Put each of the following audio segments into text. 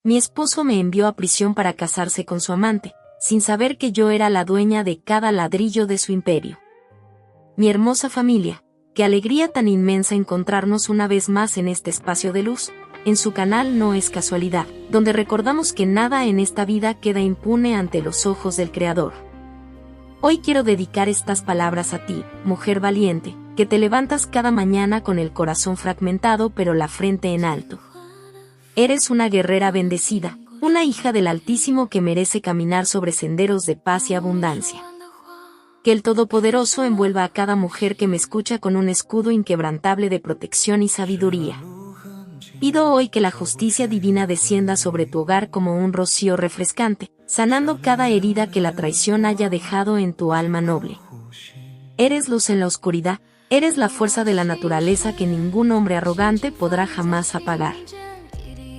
Mi esposo me envió a prisión para casarse con su amante, sin saber que yo era la dueña de cada ladrillo de su imperio. Mi hermosa familia, qué alegría tan inmensa encontrarnos una vez más en este espacio de luz, en su canal No es Casualidad, donde recordamos que nada en esta vida queda impune ante los ojos del Creador. Hoy quiero dedicar estas palabras a ti, mujer valiente, que te levantas cada mañana con el corazón fragmentado pero la frente en alto. Eres una guerrera bendecida, una hija del Altísimo que merece caminar sobre senderos de paz y abundancia. Que el Todopoderoso envuelva a cada mujer que me escucha con un escudo inquebrantable de protección y sabiduría. Pido hoy que la justicia divina descienda sobre tu hogar como un rocío refrescante, sanando cada herida que la traición haya dejado en tu alma noble. Eres luz en la oscuridad, eres la fuerza de la naturaleza que ningún hombre arrogante podrá jamás apagar.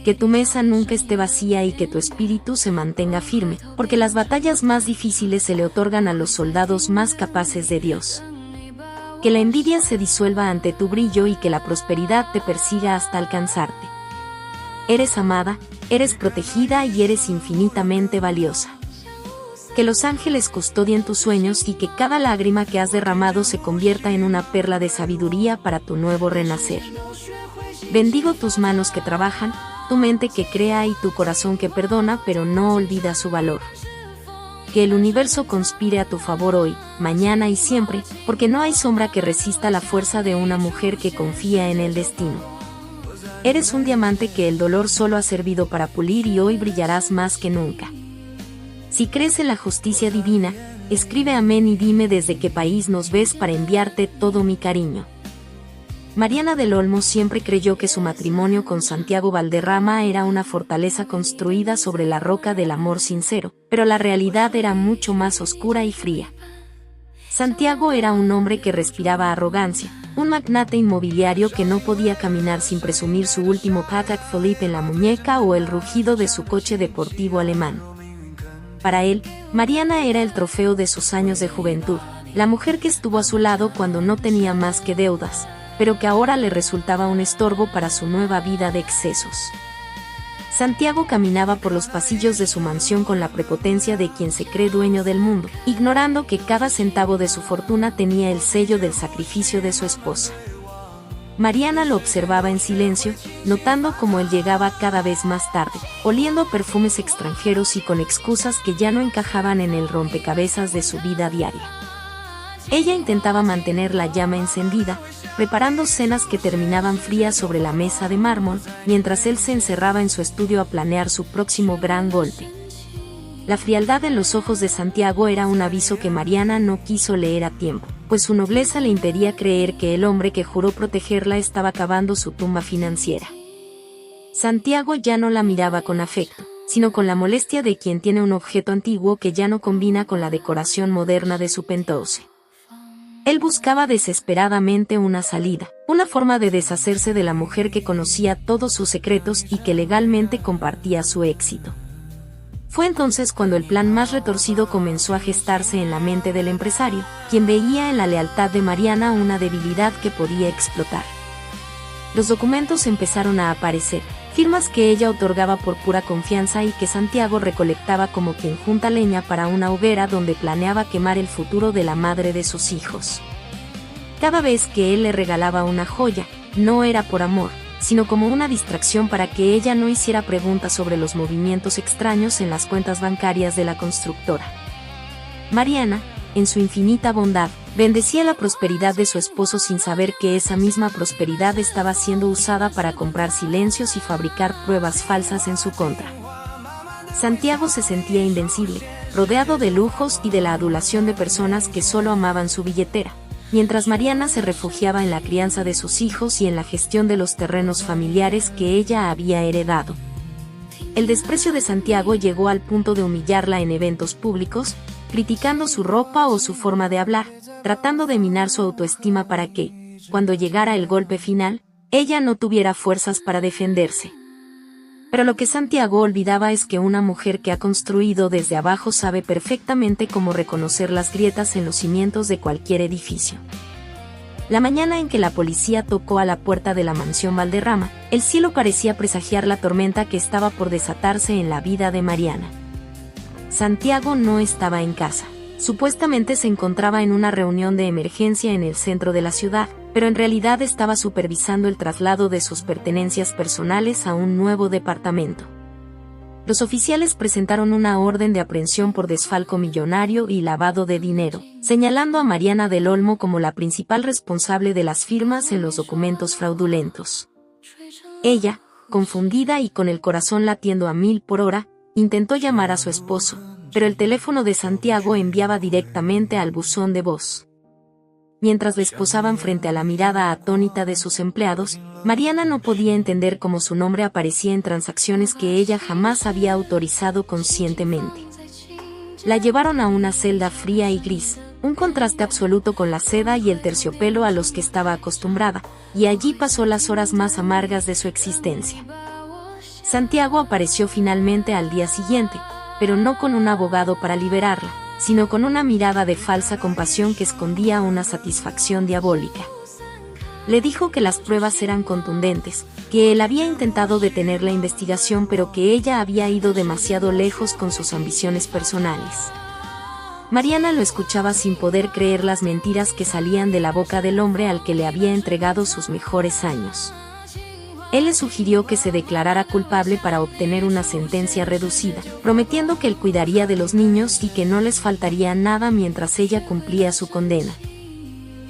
Que tu mesa nunca esté vacía y que tu espíritu se mantenga firme, porque las batallas más difíciles se le otorgan a los soldados más capaces de Dios. Que la envidia se disuelva ante tu brillo y que la prosperidad te persiga hasta alcanzarte. Eres amada, eres protegida y eres infinitamente valiosa. Que los ángeles custodien tus sueños y que cada lágrima que has derramado se convierta en una perla de sabiduría para tu nuevo renacer. Bendigo tus manos que trabajan, tu mente que crea y tu corazón que perdona pero no olvida su valor. Que el universo conspire a tu favor hoy, mañana y siempre, porque no hay sombra que resista la fuerza de una mujer que confía en el destino. Eres un diamante que el dolor solo ha servido para pulir y hoy brillarás más que nunca. Si crees en la justicia divina, escribe amén y dime desde qué país nos ves para enviarte todo mi cariño. Mariana del Olmo siempre creyó que su matrimonio con Santiago Valderrama era una fortaleza construida sobre la roca del amor sincero, pero la realidad era mucho más oscura y fría. Santiago era un hombre que respiraba arrogancia, un magnate inmobiliario que no podía caminar sin presumir su último Patek Philippe en la muñeca o el rugido de su coche deportivo alemán. Para él, Mariana era el trofeo de sus años de juventud, la mujer que estuvo a su lado cuando no tenía más que deudas, pero que ahora le resultaba un estorbo para su nueva vida de excesos. Santiago caminaba por los pasillos de su mansión con la prepotencia de quien se cree dueño del mundo, ignorando que cada centavo de su fortuna tenía el sello del sacrificio de su esposa. Mariana lo observaba en silencio, notando cómo él llegaba cada vez más tarde, oliendo perfumes extranjeros y con excusas que ya no encajaban en el rompecabezas de su vida diaria. Ella intentaba mantener la llama encendida, preparando cenas que terminaban frías sobre la mesa de mármol, mientras él se encerraba en su estudio a planear su próximo gran golpe. La frialdad en los ojos de Santiago era un aviso que Mariana no quiso leer a tiempo, pues su nobleza le impedía creer que el hombre que juró protegerla estaba cavando su tumba financiera. Santiago ya no la miraba con afecto, sino con la molestia de quien tiene un objeto antiguo que ya no combina con la decoración moderna de su penthouse. Él buscaba desesperadamente una salida, una forma de deshacerse de la mujer que conocía todos sus secretos y que legalmente compartía su éxito. Fue entonces cuando el plan más retorcido comenzó a gestarse en la mente del empresario, quien veía en la lealtad de Mariana una debilidad que podía explotar. Los documentos empezaron a aparecer, firmas que ella otorgaba por pura confianza y que Santiago recolectaba como quien junta leña para una hoguera donde planeaba quemar el futuro de la madre de sus hijos. Cada vez que él le regalaba una joya, no era por amor, sino como una distracción para que ella no hiciera preguntas sobre los movimientos extraños en las cuentas bancarias de la constructora. Mariana, en su infinita bondad, bendecía la prosperidad de su esposo sin saber que esa misma prosperidad estaba siendo usada para comprar silencios y fabricar pruebas falsas en su contra. Santiago se sentía invencible, rodeado de lujos y de la adulación de personas que solo amaban su billetera, mientras Mariana se refugiaba en la crianza de sus hijos y en la gestión de los terrenos familiares que ella había heredado. El desprecio de Santiago llegó al punto de humillarla en eventos públicos, criticando su ropa o su forma de hablar, tratando de minar su autoestima para que, cuando llegara el golpe final, ella no tuviera fuerzas para defenderse. Pero lo que Santiago olvidaba es que una mujer que ha construido desde abajo sabe perfectamente cómo reconocer las grietas en los cimientos de cualquier edificio. La mañana en que la policía tocó a la puerta de la mansión Valderrama, el cielo parecía presagiar la tormenta que estaba por desatarse en la vida de Mariana. Santiago no estaba en casa. Supuestamente se encontraba en una reunión de emergencia en el centro de la ciudad, pero en realidad estaba supervisando el traslado de sus pertenencias personales a un nuevo departamento. Los oficiales presentaron una orden de aprehensión por desfalco millonario y lavado de dinero, señalando a Mariana del Olmo como la principal responsable de las firmas en los documentos fraudulentos. Ella, confundida y con el corazón latiendo a 1000 por hora, intentó llamar a su esposo, pero el teléfono de Santiago enviaba directamente al buzón de voz. Mientras les posaban frente a la mirada atónita de sus empleados, Mariana no podía entender cómo su nombre aparecía en transacciones que ella jamás había autorizado conscientemente. La llevaron a una celda fría y gris, un contraste absoluto con la seda y el terciopelo a los que estaba acostumbrada, y allí pasó las horas más amargas de su existencia. Santiago apareció finalmente al día siguiente, pero no con un abogado para liberarla, sino con una mirada de falsa compasión que escondía una satisfacción diabólica. Le dijo que las pruebas eran contundentes, que él había intentado detener la investigación pero que ella había ido demasiado lejos con sus ambiciones personales. Mariana lo escuchaba sin poder creer las mentiras que salían de la boca del hombre al que le había entregado sus mejores años. Él le sugirió que se declarara culpable para obtener una sentencia reducida, prometiendo que él cuidaría de los niños y que no les faltaría nada mientras ella cumplía su condena.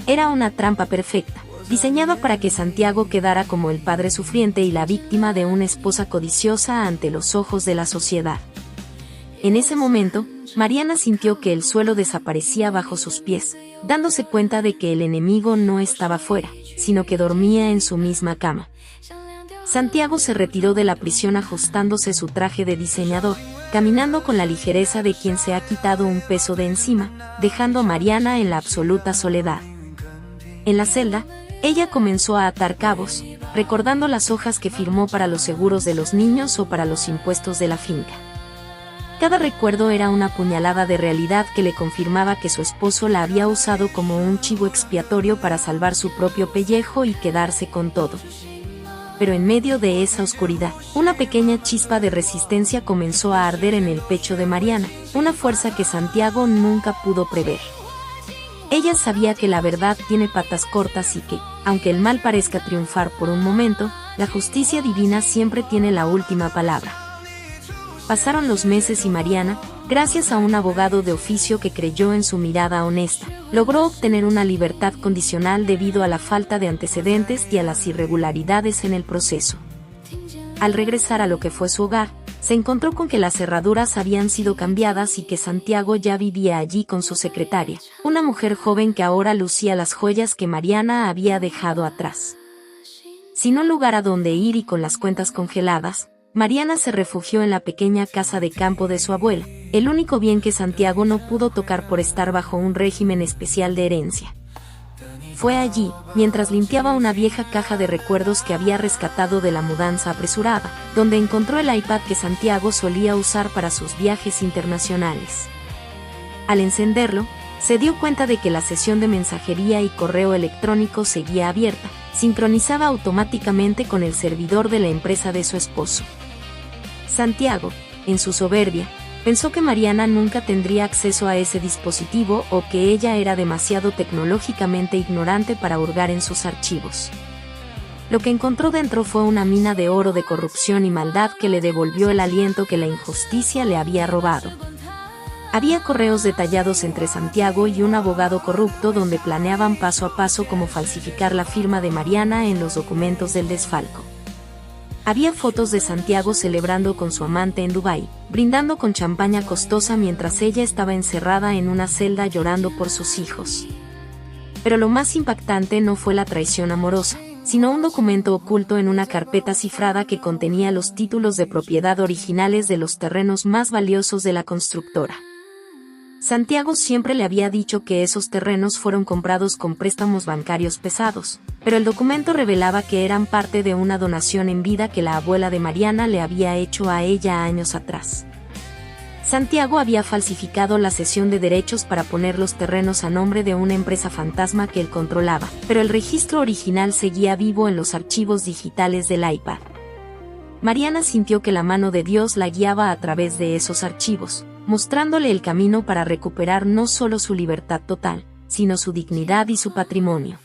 Era una trampa perfecta, diseñada para que Santiago quedara como el padre sufriente y la víctima de una esposa codiciosa ante los ojos de la sociedad. En ese momento, Mariana sintió que el suelo desaparecía bajo sus pies, dándose cuenta de que el enemigo no estaba fuera, sino que dormía en su misma cama. Santiago se retiró de la prisión ajustándose su traje de diseñador, caminando con la ligereza de quien se ha quitado un peso de encima, dejando a Mariana en la absoluta soledad. En la celda, ella comenzó a atar cabos, recordando las hojas que firmó para los seguros de los niños o para los impuestos de la finca. Cada recuerdo era una puñalada de realidad que le confirmaba que su esposo la había usado como un chivo expiatorio para salvar su propio pellejo y quedarse con todo. Pero en medio de esa oscuridad, una pequeña chispa de resistencia comenzó a arder en el pecho de Mariana, una fuerza que Santiago nunca pudo prever. Ella sabía que la verdad tiene patas cortas y que, aunque el mal parezca triunfar por un momento, la justicia divina siempre tiene la última palabra. Pasaron los meses y Mariana, gracias a un abogado de oficio que creyó en su mirada honesta, logró obtener una libertad condicional debido a la falta de antecedentes y a las irregularidades en el proceso. Al regresar a lo que fue su hogar, se encontró con que las cerraduras habían sido cambiadas y que Santiago ya vivía allí con su secretaria, una mujer joven que ahora lucía las joyas que Mariana había dejado atrás. Sin un lugar a donde ir y con las cuentas congeladas, Mariana se refugió en la pequeña casa de campo de su abuela, el único bien que Santiago no pudo tocar por estar bajo un régimen especial de herencia. Fue allí, mientras limpiaba una vieja caja de recuerdos que había rescatado de la mudanza apresurada, donde encontró el iPad que Santiago solía usar para sus viajes internacionales. Al encenderlo, se dio cuenta de que la sesión de mensajería y correo electrónico seguía abierta, sincronizada automáticamente con el servidor de la empresa de su esposo. Santiago, en su soberbia, pensó que Mariana nunca tendría acceso a ese dispositivo o que ella era demasiado tecnológicamente ignorante para hurgar en sus archivos. Lo que encontró dentro fue una mina de oro de corrupción y maldad que le devolvió el aliento que la injusticia le había robado. Había correos detallados entre Santiago y un abogado corrupto donde planeaban paso a paso cómo falsificar la firma de Mariana en los documentos del desfalco. Había fotos de Santiago celebrando con su amante en Dubái, brindando con champaña costosa mientras ella estaba encerrada en una celda llorando por sus hijos. Pero lo más impactante no fue la traición amorosa, sino un documento oculto en una carpeta cifrada que contenía los títulos de propiedad originales de los terrenos más valiosos de la constructora. Santiago siempre le había dicho que esos terrenos fueron comprados con préstamos bancarios pesados, pero el documento revelaba que eran parte de una donación en vida que la abuela de Mariana le había hecho a ella años atrás. Santiago había falsificado la cesión de derechos para poner los terrenos a nombre de una empresa fantasma que él controlaba, pero el registro original seguía vivo en los archivos digitales del iPad. Mariana sintió que la mano de Dios la guiaba a través de esos archivos, mostrándole el camino para recuperar no solo su libertad total, sino su dignidad y su patrimonio.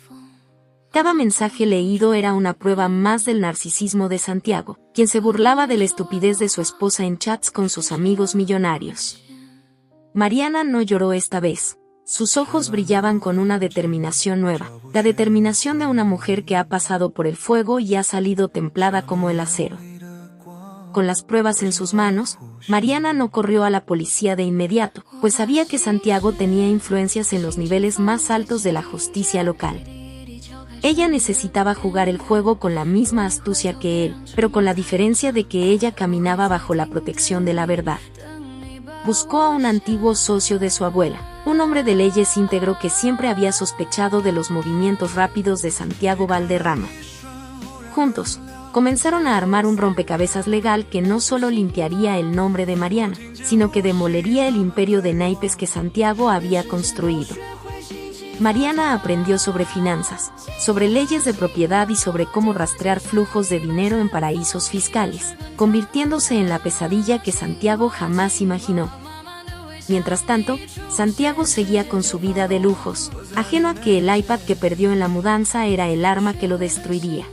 Cada mensaje leído era una prueba más del narcisismo de Santiago, quien se burlaba de la estupidez de su esposa en chats con sus amigos millonarios. Mariana no lloró esta vez. Sus ojos brillaban con una determinación nueva, la determinación de una mujer que ha pasado por el fuego y ha salido templada como el acero. Con las pruebas en sus manos, Mariana no corrió a la policía de inmediato, pues sabía que Santiago tenía influencias en los niveles más altos de la justicia local. Ella necesitaba jugar el juego con la misma astucia que él, pero con la diferencia de que ella caminaba bajo la protección de la verdad. Buscó a un antiguo socio de su abuela, un hombre de leyes íntegro que siempre había sospechado de los movimientos rápidos de Santiago Valderrama. Juntos, comenzaron a armar un rompecabezas legal que no solo limpiaría el nombre de Mariana, sino que demolería el imperio de naipes que Santiago había construido. Mariana aprendió sobre finanzas, sobre leyes de propiedad y sobre cómo rastrear flujos de dinero en paraísos fiscales, convirtiéndose en la pesadilla que Santiago jamás imaginó. Mientras tanto, Santiago seguía con su vida de lujos, ajeno a que el iPad que perdió en la mudanza era el arma que lo destruiría.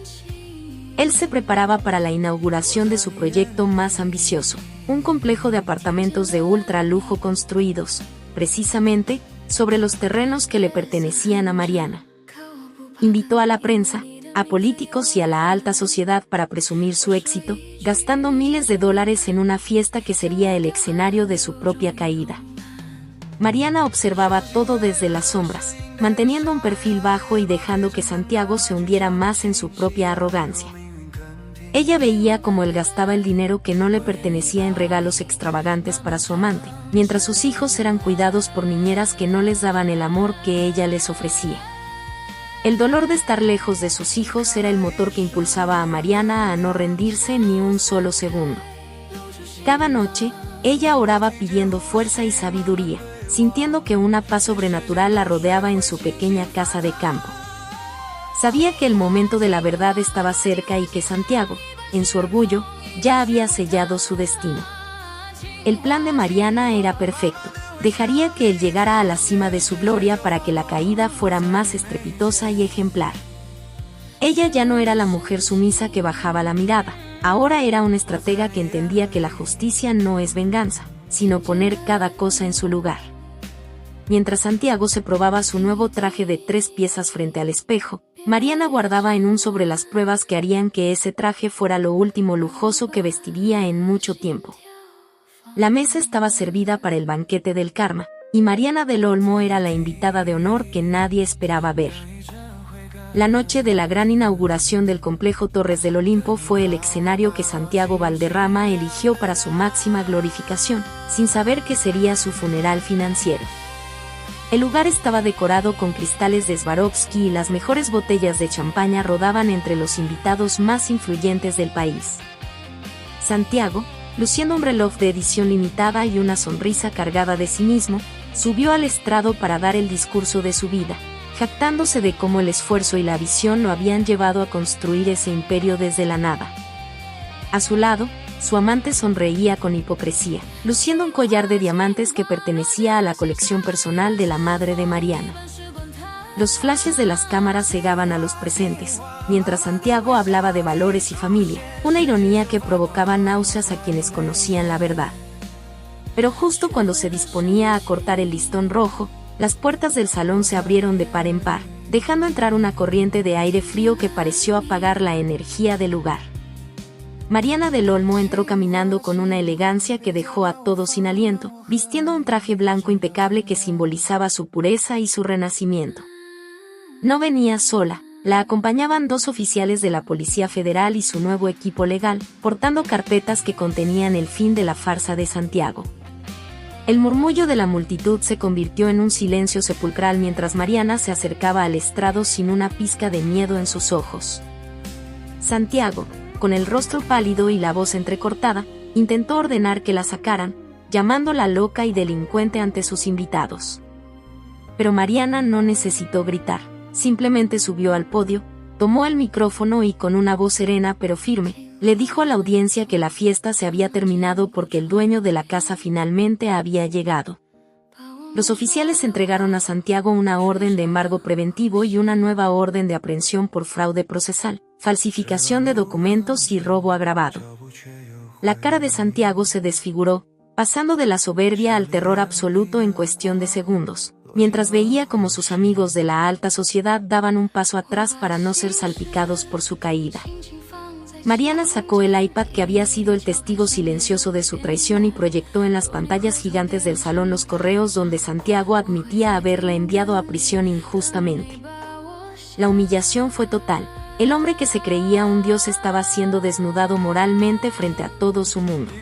Él se preparaba para la inauguración de su proyecto más ambicioso, un complejo de apartamentos de ultra lujo construidos, precisamente, sobre los terrenos que le pertenecían a Mariana. Invitó a la prensa, a políticos y a la alta sociedad para presumir su éxito, gastando miles de dólares en una fiesta que sería el escenario de su propia caída. Mariana observaba todo desde las sombras, manteniendo un perfil bajo y dejando que Santiago se hundiera más en su propia arrogancia. Ella veía cómo él gastaba el dinero que no le pertenecía en regalos extravagantes para su amante, mientras sus hijos eran cuidados por niñeras que no les daban el amor que ella les ofrecía. El dolor de estar lejos de sus hijos era el motor que impulsaba a Mariana a no rendirse ni un solo segundo. Cada noche, ella oraba pidiendo fuerza y sabiduría, sintiendo que una paz sobrenatural la rodeaba en su pequeña casa de campo. Sabía que el momento de la verdad estaba cerca y que Santiago, en su orgullo, ya había sellado su destino. El plan de Mariana era perfecto. Dejaría que él llegara a la cima de su gloria para que la caída fuera más estrepitosa y ejemplar. Ella ya no era la mujer sumisa que bajaba la mirada, ahora era una estratega que entendía que la justicia no es venganza, sino poner cada cosa en su lugar. Mientras Santiago se probaba su nuevo traje de 3 piezas frente al espejo, Mariana guardaba en un sobre las pruebas que harían que ese traje fuera lo último lujoso que vestiría en mucho tiempo. La mesa estaba servida para el banquete del karma, y Mariana del Olmo era la invitada de honor que nadie esperaba ver. La noche de la gran inauguración del complejo Torres del Olimpo fue el escenario que Santiago Valderrama eligió para su máxima glorificación, sin saber que sería su funeral financiero. El lugar estaba decorado con cristales de Swarovski y las mejores botellas de champaña rodaban entre los invitados más influyentes del país. Santiago, luciendo un reloj de edición limitada y una sonrisa cargada de cinismo, subió al estrado para dar el discurso de su vida, jactándose de cómo el esfuerzo y la visión lo habían llevado a construir ese imperio desde la nada. A su lado, su amante sonreía con hipocresía, luciendo un collar de diamantes que pertenecía a la colección personal de la madre de Mariana. Los flashes de las cámaras cegaban a los presentes, mientras Santiago hablaba de valores y familia, una ironía que provocaba náuseas a quienes conocían la verdad. Pero justo cuando se disponía a cortar el listón rojo, las puertas del salón se abrieron de par en par, dejando entrar una corriente de aire frío que pareció apagar la energía del lugar. Mariana del Olmo entró caminando con una elegancia que dejó a todos sin aliento, vistiendo un traje blanco impecable que simbolizaba su pureza y su renacimiento. No venía sola, la acompañaban 2 oficiales de la Policía Federal y su nuevo equipo legal, portando carpetas que contenían el fin de la farsa de Santiago. El murmullo de la multitud se convirtió en un silencio sepulcral mientras Mariana se acercaba al estrado sin una pizca de miedo en sus ojos. Santiago, con el rostro pálido y la voz entrecortada, intentó ordenar que la sacaran, llamándola loca y delincuente ante sus invitados. Pero Mariana no necesitó gritar, simplemente subió al podio, tomó el micrófono y con una voz serena pero firme, le dijo a la audiencia que la fiesta se había terminado porque el dueño de la casa finalmente había llegado. Los oficiales entregaron a Santiago una orden de embargo preventivo y una nueva orden de aprehensión por fraude procesal, falsificación de documentos y robo agravado. La cara de Santiago se desfiguró, pasando de la soberbia al terror absoluto en cuestión de segundos, mientras veía como sus amigos de la alta sociedad daban un paso atrás para no ser salpicados por su caída. Mariana sacó el iPad que había sido el testigo silencioso de su traición y proyectó en las pantallas gigantes del salón los correos donde Santiago admitía haberla enviado a prisión injustamente. La humillación fue total. El hombre que se creía un dios estaba siendo desnudado moralmente frente a todo su mundo.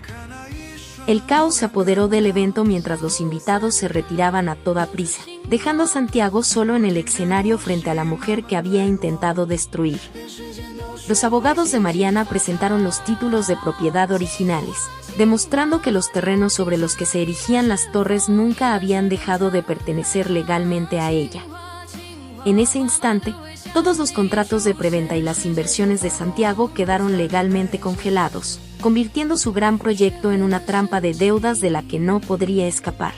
El caos se apoderó del evento mientras los invitados se retiraban a toda prisa, dejando a Santiago solo en el escenario frente a la mujer que había intentado destruir. Los abogados de Mariana presentaron los títulos de propiedad originales, demostrando que los terrenos sobre los que se erigían las torres nunca habían dejado de pertenecer legalmente a ella. En ese instante, todos los contratos de preventa y las inversiones de Santiago quedaron legalmente congelados, convirtiendo su gran proyecto en una trampa de deudas de la que no podría escapar.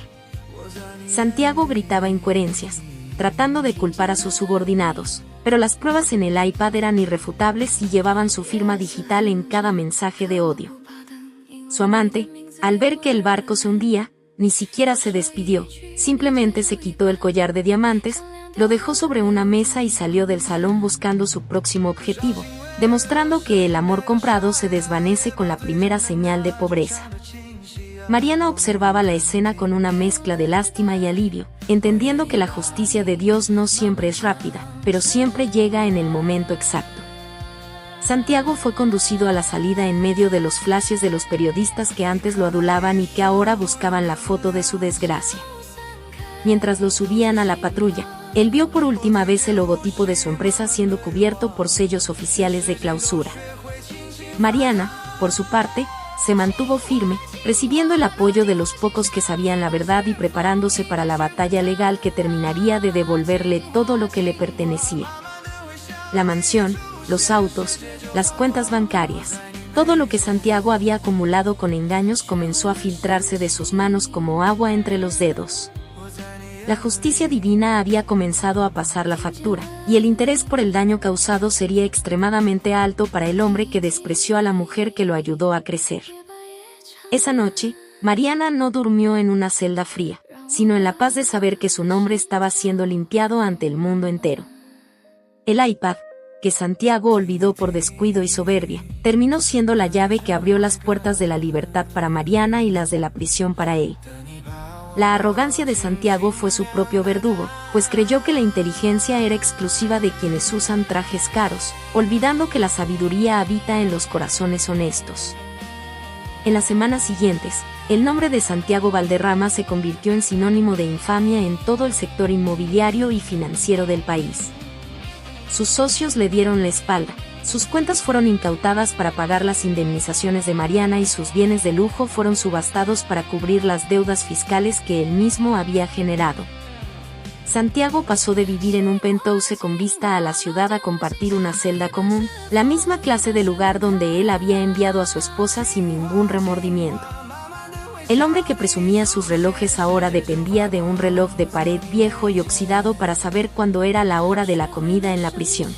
Santiago gritaba incoherencias, tratando de culpar a sus subordinados, pero las pruebas en el iPad eran irrefutables y llevaban su firma digital en cada mensaje de odio. Su amante, al ver que el barco se hundía, ni siquiera se despidió, simplemente se quitó el collar de diamantes, lo dejó sobre una mesa y salió del salón buscando su próximo objetivo, demostrando que el amor comprado se desvanece con la primera señal de pobreza. Mariana observaba la escena con una mezcla de lástima y alivio, entendiendo que la justicia de Dios no siempre es rápida, pero siempre llega en el momento exacto. Santiago fue conducido a la salida en medio de los flashes de los periodistas que antes lo adulaban y que ahora buscaban la foto de su desgracia. Mientras lo subían a la patrulla, él vio por última vez el logotipo de su empresa siendo cubierto por sellos oficiales de clausura. Mariana, por su parte, se mantuvo firme, recibiendo el apoyo de los pocos que sabían la verdad y preparándose para la batalla legal que terminaría de devolverle todo lo que le pertenecía. La mansión, los autos, las cuentas bancarias, todo lo que Santiago había acumulado con engaños comenzó a filtrarse de sus manos como agua entre los dedos. La justicia divina había comenzado a pasar la factura, y el interés por el daño causado sería extremadamente alto para el hombre que despreció a la mujer que lo ayudó a crecer. Esa noche, Mariana no durmió en una celda fría, sino en la paz de saber que su nombre estaba siendo limpiado ante el mundo entero. El iPad, que Santiago olvidó por descuido y soberbia, terminó siendo la llave que abrió las puertas de la libertad para Mariana y las de la prisión para él. La arrogancia de Santiago fue su propio verdugo, pues creyó que la inteligencia era exclusiva de quienes usan trajes caros, olvidando que la sabiduría habita en los corazones honestos. En las semanas siguientes, el nombre de Santiago Valderrama se convirtió en sinónimo de infamia en todo el sector inmobiliario y financiero del país. Sus socios le dieron la espalda, sus cuentas fueron incautadas para pagar las indemnizaciones de Mariana y sus bienes de lujo fueron subastados para cubrir las deudas fiscales que él mismo había generado. Santiago pasó de vivir en un penthouse con vista a la ciudad a compartir una celda común, la misma clase de lugar donde él había enviado a su esposa sin ningún remordimiento. El hombre que presumía sus relojes ahora dependía de un reloj de pared viejo y oxidado para saber cuándo era la hora de la comida en la prisión.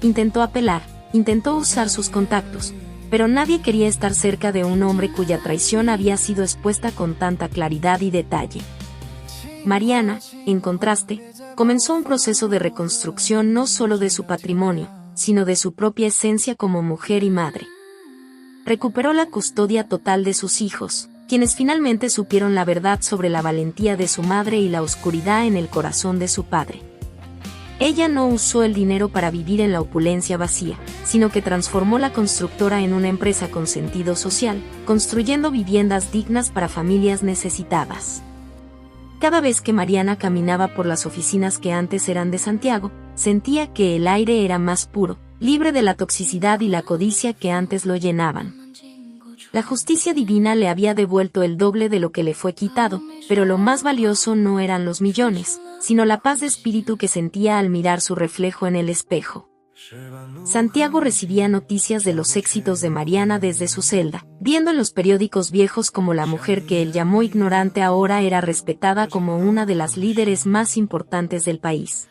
Intentó apelar, intentó usar sus contactos, pero nadie quería estar cerca de un hombre cuya traición había sido expuesta con tanta claridad y detalle. Mariana, en contraste, comenzó un proceso de reconstrucción no solo de su patrimonio, sino de su propia esencia como mujer y madre. Recuperó la custodia total de sus hijos, quienes finalmente supieron la verdad sobre la valentía de su madre y la oscuridad en el corazón de su padre. Ella no usó el dinero para vivir en la opulencia vacía, sino que transformó la constructora en una empresa con sentido social, construyendo viviendas dignas para familias necesitadas. Cada vez que Mariana caminaba por las oficinas que antes eran de Santiago, sentía que el aire era más puro, libre de la toxicidad y la codicia que antes lo llenaban. La justicia divina le había devuelto el doble de lo que le fue quitado, pero lo más valioso no eran los millones, sino la paz de espíritu que sentía al mirar su reflejo en el espejo. Santiago recibía noticias de los éxitos de Mariana desde su celda, viendo en los periódicos viejos como la mujer que él llamó ignorante ahora era respetada como una de las líderes más importantes del país.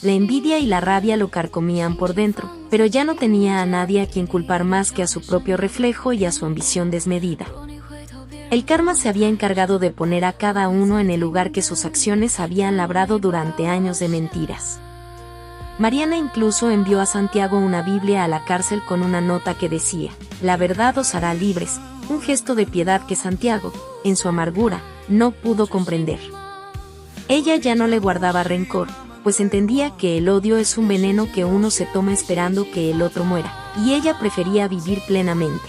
La envidia y la rabia lo carcomían por dentro, pero ya no tenía a nadie a quien culpar más que a su propio reflejo y a su ambición desmedida. El karma se había encargado de poner a cada uno en el lugar que sus acciones habían labrado durante años de mentiras. Mariana incluso envió a Santiago una Biblia a la cárcel con una nota que decía: "La verdad os hará libres", un gesto de piedad que Santiago, en su amargura, no pudo comprender. Ella ya no le guardaba rencor, pues entendía que el odio es un veneno que uno se toma esperando que el otro muera, y ella prefería vivir plenamente.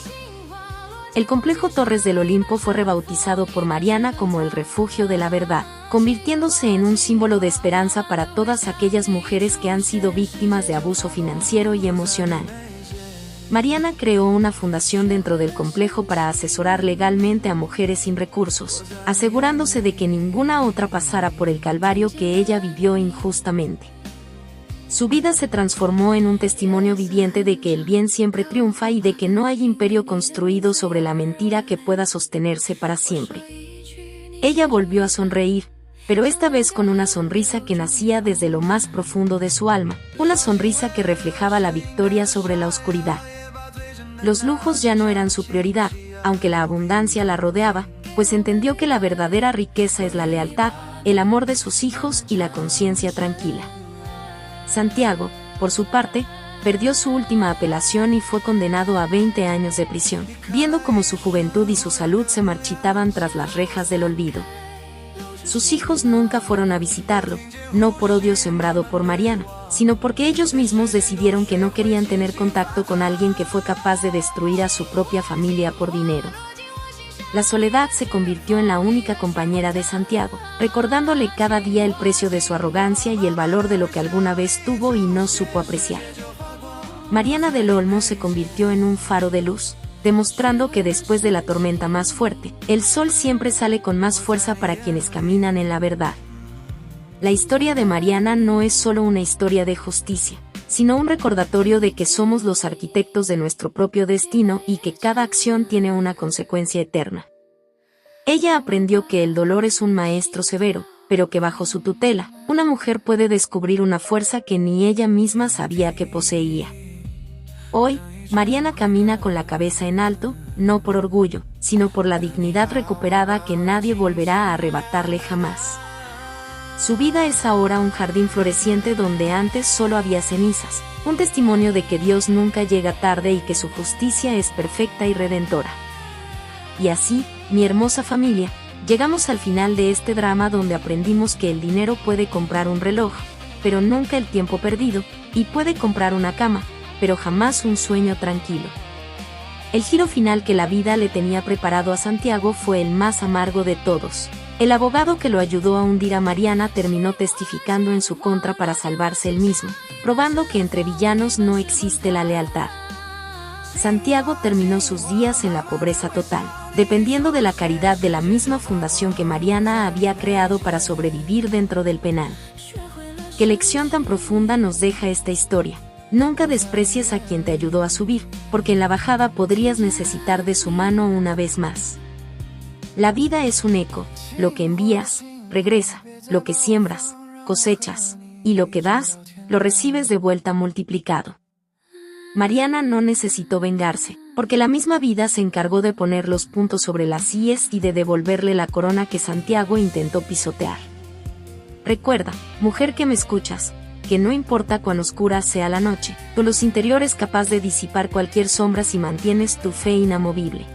El complejo Torres del Olimpo fue rebautizado por Mariana como el refugio de la verdad, convirtiéndose en un símbolo de esperanza para todas aquellas mujeres que han sido víctimas de abuso financiero y emocional. Mariana creó una fundación dentro del complejo para asesorar legalmente a mujeres sin recursos, asegurándose de que ninguna otra pasara por el calvario que ella vivió injustamente. Su vida se transformó en un testimonio viviente de que el bien siempre triunfa y de que no hay imperio construido sobre la mentira que pueda sostenerse para siempre. Ella volvió a sonreír, pero esta vez con una sonrisa que nacía desde lo más profundo de su alma, una sonrisa que reflejaba la victoria sobre la oscuridad. Los lujos ya no eran su prioridad, aunque la abundancia la rodeaba, pues entendió que la verdadera riqueza es la lealtad, el amor de sus hijos y la conciencia tranquila. Santiago, por su parte, perdió su última apelación y fue condenado a 20 años de prisión, viendo cómo su juventud y su salud se marchitaban tras las rejas del olvido. Sus hijos nunca fueron a visitarlo, no por odio sembrado por Mariana, sino porque ellos mismos decidieron que no querían tener contacto con alguien que fue capaz de destruir a su propia familia por dinero. La soledad se convirtió en la única compañera de Santiago, recordándole cada día el precio de su arrogancia y el valor de lo que alguna vez tuvo y no supo apreciar. Mariana del Olmo se convirtió en un faro de luz, demostrando que después de la tormenta más fuerte, el sol siempre sale con más fuerza para quienes caminan en la verdad. La historia de Mariana no es solo una historia de justicia, sino un recordatorio de que somos los arquitectos de nuestro propio destino y que cada acción tiene una consecuencia eterna. Ella aprendió que el dolor es un maestro severo, pero que bajo su tutela, una mujer puede descubrir una fuerza que ni ella misma sabía que poseía. Hoy, Mariana camina con la cabeza en alto, no por orgullo, sino por la dignidad recuperada que nadie volverá a arrebatarle jamás. Su vida es ahora un jardín floreciente donde antes solo había cenizas, un testimonio de que Dios nunca llega tarde y que su justicia es perfecta y redentora. Y así, mi hermosa familia, llegamos al final de este drama donde aprendimos que el dinero puede comprar un reloj, pero nunca el tiempo perdido, y puede comprar una cama, pero jamás un sueño tranquilo. El giro final que la vida le tenía preparado a Santiago fue el más amargo de todos. El abogado que lo ayudó a hundir a Mariana terminó testificando en su contra para salvarse él mismo, probando que entre villanos no existe la lealtad. Santiago terminó sus días en la pobreza total, dependiendo de la caridad de la misma fundación que Mariana había creado para sobrevivir dentro del penal. ¿Qué lección tan profunda nos deja esta historia? Nunca desprecies a quien te ayudó a subir, porque en la bajada podrías necesitar de su mano una vez más. La vida es un eco, lo que envías, regresa, lo que siembras, cosechas, y lo que das, lo recibes de vuelta multiplicado. Mariana no necesitó vengarse, porque la misma vida se encargó de poner los puntos sobre las íes y de devolverle la corona que Santiago intentó pisotear. Recuerda, mujer que me escuchas, que no importa cuán oscura sea la noche, tu luz interior es capaz de disipar cualquier sombra si mantienes tu fe inamovible.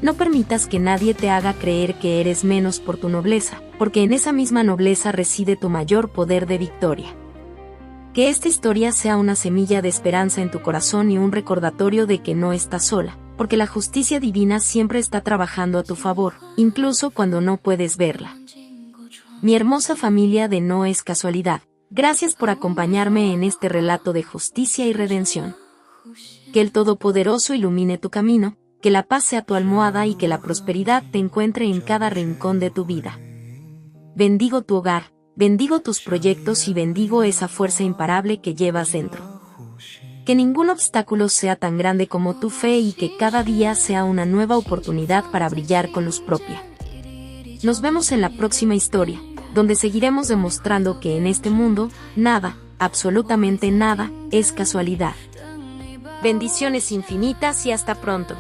No permitas que nadie te haga creer que eres menos por tu nobleza, porque en esa misma nobleza reside tu mayor poder de victoria. Que esta historia sea una semilla de esperanza en tu corazón y un recordatorio de que no estás sola, porque la justicia divina siempre está trabajando a tu favor, incluso cuando no puedes verla. Mi hermosa familia de No es casualidad, gracias por acompañarme en este relato de justicia y redención. Que el Todopoderoso ilumine tu camino, que la paz sea tu almohada y que la prosperidad te encuentre en cada rincón de tu vida. Bendigo tu hogar, bendigo tus proyectos y bendigo esa fuerza imparable que llevas dentro. Que ningún obstáculo sea tan grande como tu fe y que cada día sea una nueva oportunidad para brillar con luz propia. Nos vemos en la próxima historia, donde seguiremos demostrando que en este mundo, nada, absolutamente nada, es casualidad. Bendiciones infinitas y hasta pronto.